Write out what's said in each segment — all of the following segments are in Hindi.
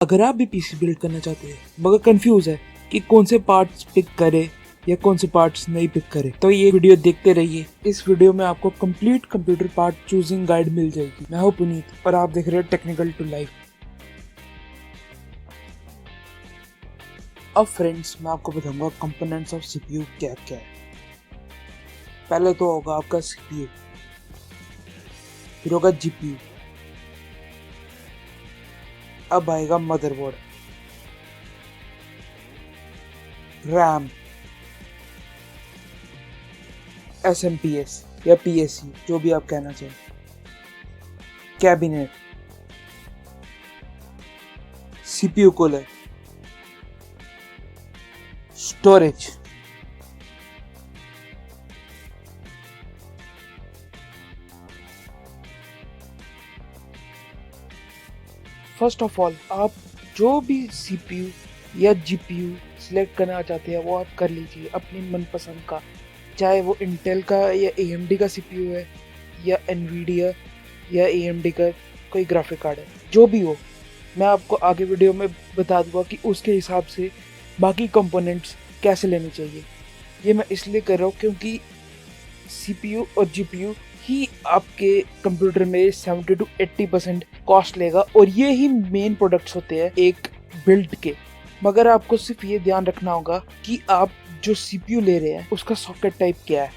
अगर आप भी पीसी बिल्ड करना चाहते हैं मगर कंफ्यूज है कि कौन से पार्ट्स पिक करे या कौन से पार्ट्स नहीं पिक करे, तो ये वीडियो देखते रहिए। इस वीडियो में आपको complete computer part choosing guide मिल जाएगी। मैं हूं पुनीत और आप देख रहे हैं टेक्निकल टू लाइफ। अब फ्रेंड्स, मैं आपको बताऊंगा कंपोनेंट्स ऑफ सीपीयू क्या क्या है। पहले तो होगा आपका सीपीयू, फिर होगा जीपीयू, अब आएगा मदरबोर्ड, रैम, एसएमपीएस या पीएसयू जो भी आप कहना चाहें, cabinet, CPU cooler, storage, first of all आप जो भी सीपीयू या जीपीयू सिलेक्ट करना चाहते हैं वो आप कर लीजिए अपनी मनपसंद का, चाहे वो इंटेल का या एएमडी का सीपीयू है या एनवीडिया या एएमडी का कोई ग्राफिक कार्ड है, जो भी हो। मैं आपको आगे वीडियो में बता दूंगा कि उसके हिसाब से बाकी कंपोनेंट्स कैसे लेने चाहिए। ये मैं इसलिए कर रहा हूँ क्योंकि सीपीयू और जीपीयू ही आपके कंप्यूटर में 70 to 80% कॉस्ट लेगा और ये ही मेन प्रोडक्ट्स होते हैं एक बिल्ड के। मगर आपको सिर्फ ये ध्यान रखना होगा कि आप जो सीपीयू ले रहे हैं उसका सॉकेट टाइप क्या है।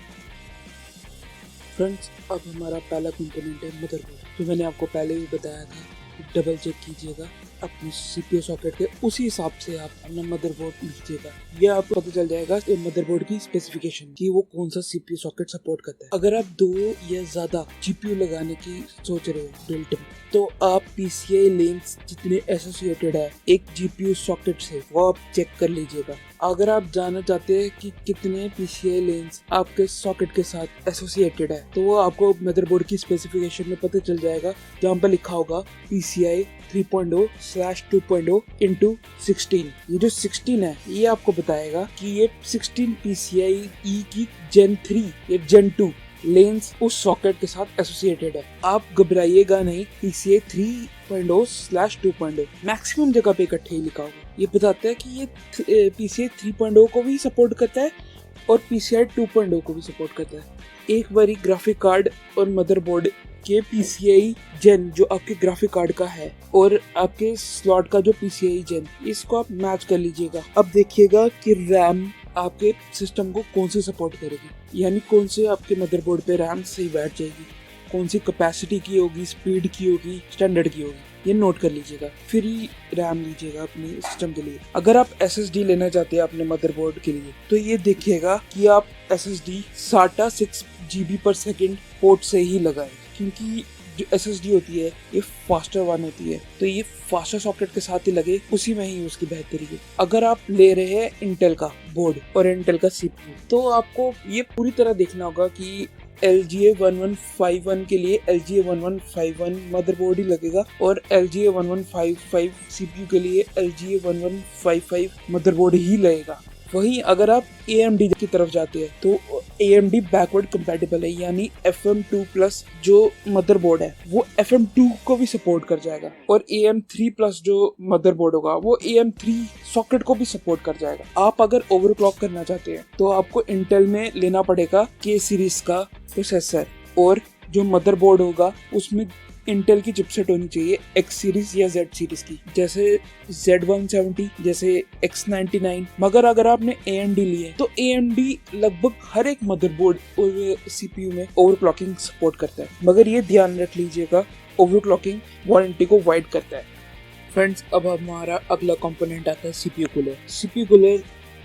फ्रेंड्स, अब हमारा पहला कंपोनेंट है मदरबोर्ड। तो मैंने आपको पहले भी बताया था, डबल चेक कीजिएगा अपने सीपीयू सॉकेट के, उसी हिसाब से आप अपना मदरबोर्ड लीजिएगा। ये आपको पता चल जाएगा मदरबोर्ड की स्पेसिफिकेशन कि वो कौन सा सीपीयू सॉकेट सपोर्ट करता है। अगर आप 2 या ज्यादा जीपीयू लगाने की सोच रहे हो बिल्ट में, तो आप पीसीआई लेन्स जितने एसोसिएटेड है एक जीपीयू सॉकेट से वो आप चेक कर लीजिएगा। अगर आप जानना चाहते हैं कि कितने पीसीआई लेन्स आपके सॉकेट के साथ एसोसिएटेड है, तो वो आपको मदरबोर्ड की स्पेसिफिकेशन में पता चल जाएगा, जहाँ पर लिखा होगा PCI 3.0/2.0 into 16। ये जो 16 है ये आपको बताएगा कि ये 16 PCIe की Gen 3 या Gen 2 लेंस उस सॉकेट के साथ एसोसिएटेड है। आप घबराइएगा नहीं, PCI 3.0/2.0 मैक्सिमम जगह पे इकट्ठे ही लिखा होगा। ये बताता है कि ये PCI 3.0 को भी सपोर्ट करता है और PCI 2.0 को भी सपोर्ट करता है। एक बारी ग्राफिक कार्ड और मदरबोर्ड के PCI जेन जो आपके ग्राफिक कार्ड का है और आपके स्लॉट का जो PCI जेन, इसको आप मैच कर लीजिएगा। अब देखिएगा कि रैम आपके सिस्टम को कौन सी सपोर्ट करेगी, यानी कौन से आपके मदरबोर्ड पे रैम सही बैठ जाएगी, कौन सी कैपेसिटी की होगी, स्पीड की होगी, स्टैंडर्ड की होगी, ये नोट कर लीजिएगा। फिर ही रैम लीजिएगा अपने सिस्टम के लिए। अगर आप SSD लेना चाहते हैं अपने मदरबोर्ड के लिए, तो ये देखिएगा कि आप SSD SATA 6 GB/s पोर्ट से ही लगाएं, क्योंकि जो SSD होती है ये फास्टर वन होती है, तो ये फास्टर सॉकेट के साथ ही लगे, उसी में ही उसकी बेहतरी है। अगर आप ले रहे हैं इंटेल का बोर्ड और इंटेल का सीपीयू, तो आपको ये पूरी तरह देखना होगा कि LGA 1151 के लिए LGA 1151 मदरबोर्ड ही लगेगा और LGA 1155 सीपीयू के लिए LGA 1155 मदरबोर्ड ही लगेगा। वहीं अगर आप AMD की तरफ जाते हैं तो AMD बैकवर्ड कंपैटिबल है, यानी FM2+ जो मदरबोर्ड है वो FM2 को भी सपोर्ट कर जाएगा और AM3+ जो मदरबोर्ड होगा वो AM3 सॉकेट को भी सपोर्ट कर जाएगा। आप अगर ओवरक्लॉक करना चाहते हैं तो आपको इंटेल में लेना पड़ेगा K सीरीज का प्रोसेसर और जो मदरबोर्ड होगा उसमें इंटेल की चिपसेट होनी चाहिए X सीरीज या Z सीरीज की, जैसे Z170, जैसे X99। मगर अगर आपने AMD लिए तो AMD लगभग हर एक मदरबोर्ड और सीपीयू में ओवरक्लॉकिंग सपोर्ट करता है, मगर ये ध्यान रख लीजिएगा ओवरक्लॉकिंग वारंटी को वाइड करता है। फ्रेंड्स, अब हमारा अगला कंपोनेंट आता है सीपीयू कूलर। सीपीयू कूलर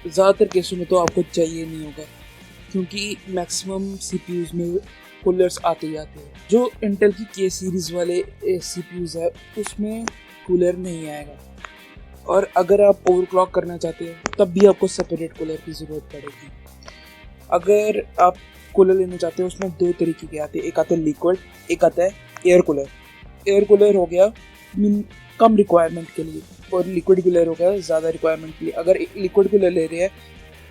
ज़्यादातर केसों में तो आपको चाहिए नहीं होगा, क्योंकि मैक्सिमम सीपीयूज में कूलर्स आते जाते हैं। जो इंटेल की K सीरीज वाले सीपीयूज है उसमें कूलर नहीं आएगा, और अगर आप ओवरक्लॉक करना चाहते हैं तब भी आपको सेपरेट कूलर की ज़रूरत पड़ेगी। अगर आप कूलर लेना चाहते हैं उसमें 2 तरीके के आते हैं, एक आता है लिक्विड, एक आता है एयर कूलर। एयर कूलर हो गया कम रिक्वायरमेंट के लिए और लिक्विड कूलर हो गया ज़्यादा रिक्वायरमेंट के लिए। अगर लिक्विड कूलर ले रहे हैं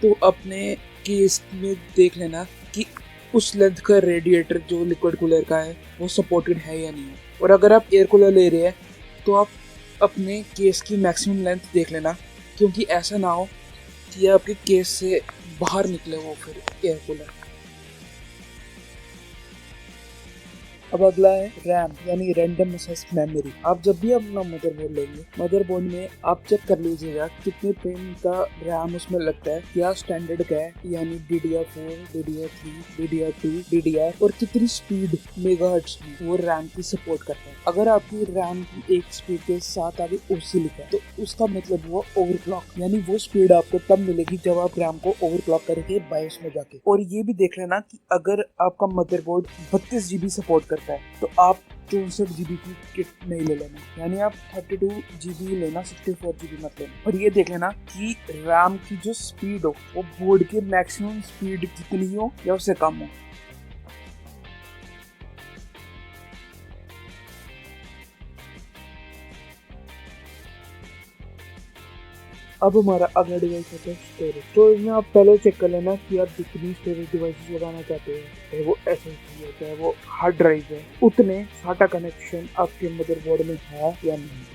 तो अपने केस में देख लेना कि उस लेंथ का रेडिएटर जो लिक्विड कूलर का है वो सपोर्टेड है या नहीं है। और अगर आप एयर कूलर ले रहे हैं तो आप अपने केस की मैक्सिमम लेंथ देख लेना, क्योंकि ऐसा ना हो कि आपके केस से बाहर निकले वो फिर एयर कूलर। अब अगला है रैम यानी रैंडम एक्सेस मेमोरी। आप जब भी अपना मदरबोर्ड लेंगे, मदरबोर्ड में आप चेक कर लीजिएगा कितने पिन का रैम उसमें लगता है, क्या स्टैंडर्ड का है यानी DDR4, DDR3, DDR2, DDR और कितनी स्पीड मेगाहर्ट्ज में वो रैम की सपोर्ट करता है। अगर आपकी रैम की एक स्पीड के साथ आगे OC लिखा है तो उसका मतलब हुआ ओवरक्लॉक, यानी वो स्पीड आपको तब मिलेगी जब आप रैम को ओवरक्लॉक करेंगे बायोस में जाके। और ये भी देख लेना कि अगर आपका मदरबोर्ड 32 GB सपोर्ट करता है तो आप 64 GB की किट नहीं ले लेना, यानी आप 32 GB लेना, 64 GB मत लेना। और ये देख लेना कि रैम की जो स्पीड हो वो बोर्ड के मैक्सिमम स्पीड जितनी हो या उससे कम हो। अब हमारा अगला डिवाइस होता है स्टोरेज। स्टोरेज में आप पहले चेक कर लेना कि आप जितनी स्टोरेज डिवाइसेस लगाना चाहते हैं, चाहे वो SSD है चाहे वो हार्ड ड्राइव है, उतने SATA कनेक्शन आपके मदरबोर्ड में है या नहीं।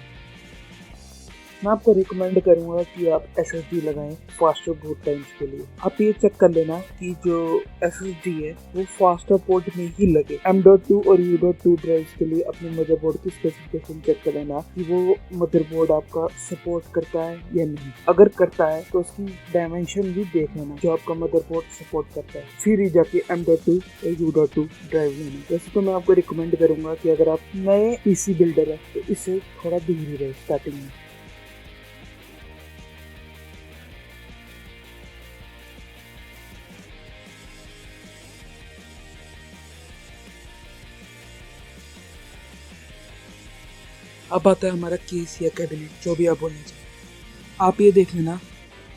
मैं आपको रिकमेंड करूंगा कि आप SSD लगाएं फास्टर बूट टाइम्स के लिए। आप ये चेक कर लेना कि जो SSD है वो फास्टर पोर्ट में ही लगे। M.2 और U.2 ड्राइव्स के लिए अपने मदरबोर्ड की स्पेसिफिकेशन चेक कर लेना कि वो मदरबोर्ड आपका सपोर्ट करता है या नहीं। अगर करता है तो उसकी डायमेंशन भी देख लेना जो आपका मदरबोर्ड सपोर्ट करता है, फिर ही जाके M.2 और U.2 ड्राइव लेना। वैसे तो मैं आपको रिकमेंड करूंगा कि अगर आप नए PC बिल्डर है तो इससे थोड़ा दूर ही रहे स्टार्टिंग में। अब आता है हमारा केस या कैबिनेट, जो भी आप बोलना चाहिए। आप ये देख लेना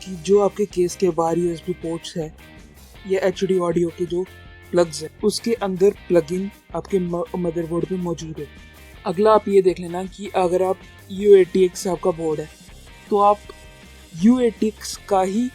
कि जो आपके केस के बाहर USB पोर्ट्स है या HD ऑडियो के जो प्लग्स है उसके अंदर प्लगइन आपके मदरबोर्ड में मौजूद है। अगला आप ये देख लेना कि अगर आप U80X आपका बोर्ड है तो आप U80X का ही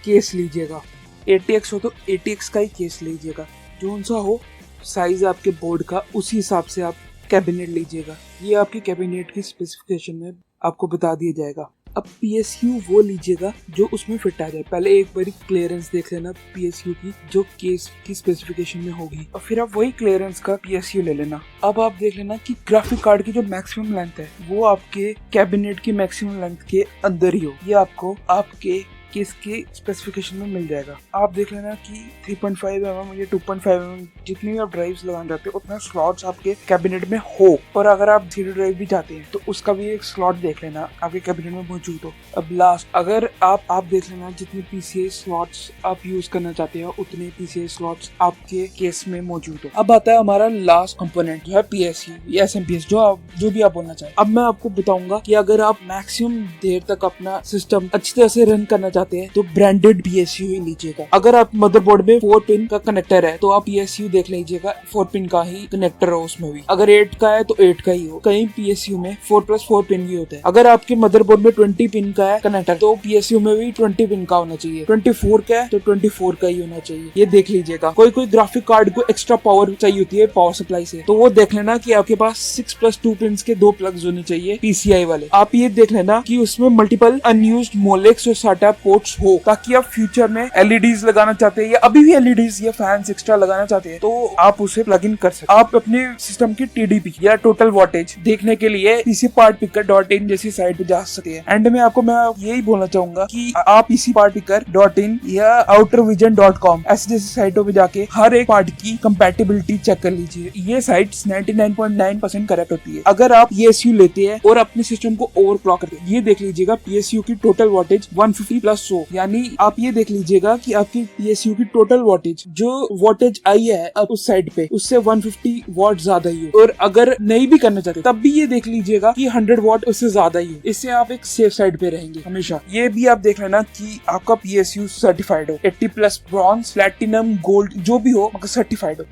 केस लीजिएगा। 80X हो तो 80X का ही केस लीजिएगा, जो सा हो साइज आपके बोर्ड का उसी हिसाब से आप कैबिनेट लीजिएगा। ये आपकी कैबिनेट की स्पेसिफिकेशन में आपको बता दिया जाएगा। अब PSU वो लीजिएगा जो उसमें फिट आ जाए। पहले एक बार क्लियरेंस देख लेना PSU की जो केस की स्पेसिफिकेशन में होगी, और फिर आप वही क्लियरेंस का PSU ले लेना। अब आप देख लेना कि ग्राफिक कार्ड की जो मैक्सिमम लेंथ है वो आपके कैबिनेट की मैक्सिमम लेंथ के अंदर ही हो। ये आपको आपके केस के स्पेसिफिकेशन में मिल जाएगा। आप देख लेना कि 3.5 mm या 2.5 mm जितनी भी आप ड्राइव्स लगाना चाहते हो उतना स्लॉट्स आपके कैबिनेट में हो। और अगर आप 0 ड्राइव भी चाहते हैं तो उसका भी एक स्लॉट देख लेना आपके कैबिनेट में मौजूद हो। अब लास्ट, अगर आप देख लेना जितने PCI स्लॉट्स आप यूज करना चाहते हो उतने PCI स्लॉट्स आपके केस में मौजूद हो। अब आता है हमारा लास्ट कंपोनेंट जो है PSU या SMPS, जो भी आप बोलना चाहें। अब मैं आपको बताऊंगा कि अगर आप मैक्सिमम देर तक अपना सिस्टम अच्छी तरह से रन करना चाहते हैं तो ब्रांडेड PSU ही लीजिएगा। अगर आप मदरबोर्ड में 4 पिन का कनेक्टर है तो आप PSU देख लीजिएगा 4 पिन का ही कनेक्टर हो उसमें भी। अगर 8 का है तो 8 का ही हो। कहीं PSU में 4+4 पिन भी होता है। अगर आपके मदरबोर्ड में 20 पिन का है कनेक्टर तो PSU में भी 20 पिन का होना चाहिए। 24 का है तो 24 का ही होना चाहिए। ये देख लीजिएगा। कोई ग्राफिक कार्ड को एक्स्ट्रा पावर चाहिए होती है पावर सप्लाई से, तो वो देख लेना कि आपके पास 6+2 पिन के 2 प्लग्स होने चाहिए PCI वाले। आप ये देख लेना कि उसमें मल्टीपल अनयूज्ड मोलेक्स और SATA पोर्ट्स हो, ताकि आप फ्यूचर में LEDs लगाना चाहते हैं या अभी भी LEDs या फैंस एक्स्ट्रा लगाना चाहते हैं तो आप उसे प्लग इन कर सकते हैं। आप अपने सिस्टम की TDP या टोटल वोल्टेज देखने के लिए PCPartPicker.in जैसी साइट पे जा सकते हैं। एंड में आपको मैं यही बोलना चाहूंगा कि आप PCPartPicker.in या outervision.com ऐसी जैसी साइटों पे जाके हर एक पार्ट की कंपैटिबिलिटी चेक कर लीजिए। ये साइट्स 99.9% करेक्ट होती है। अगर आप PSU लेते हैं और अपने सिस्टम को ओवरक्लॉक करते हैं, ये देख लीजिएगा PSU की टोटल वोल्टेज 150+100, यानी आप ये देख लीजिएगा कि आपकी PSU की टोटल वोल्टेज जो वोल्टेज आई है अब उस साइड पे उससे 150 वॉट ज्यादा ही हो। और अगर नहीं भी करना चाहते तब भी ये देख लीजिएगा कि 100 वॉट उससे ज्यादा ही हो। इससे आप एक सेफ साइड पे रहेंगे हमेशा। ये भी आप देख लेना कि आपका PSU सर्टिफाइड हो, 80+ ब्रॉन्ज, प्लैटिनम, गोल्ड जो भी हो मगर सर्टिफाइड हो।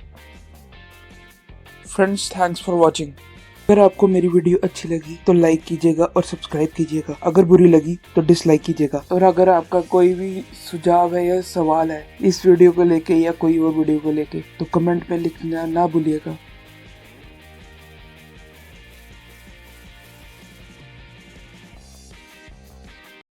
Friends, thanks for watching. अगर आपको मेरी वीडियो अच्छी लगी तो लाइक कीजिएगा और सब्सक्राइब कीजिएगा। अगर बुरी लगी तो डिसलाइक कीजिएगा। और अगर आपका कोई भी सुझाव है या सवाल है इस वीडियो को लेके या कोई और वीडियो को लेके तो कमेंट में लिखना ना भूलिएगा।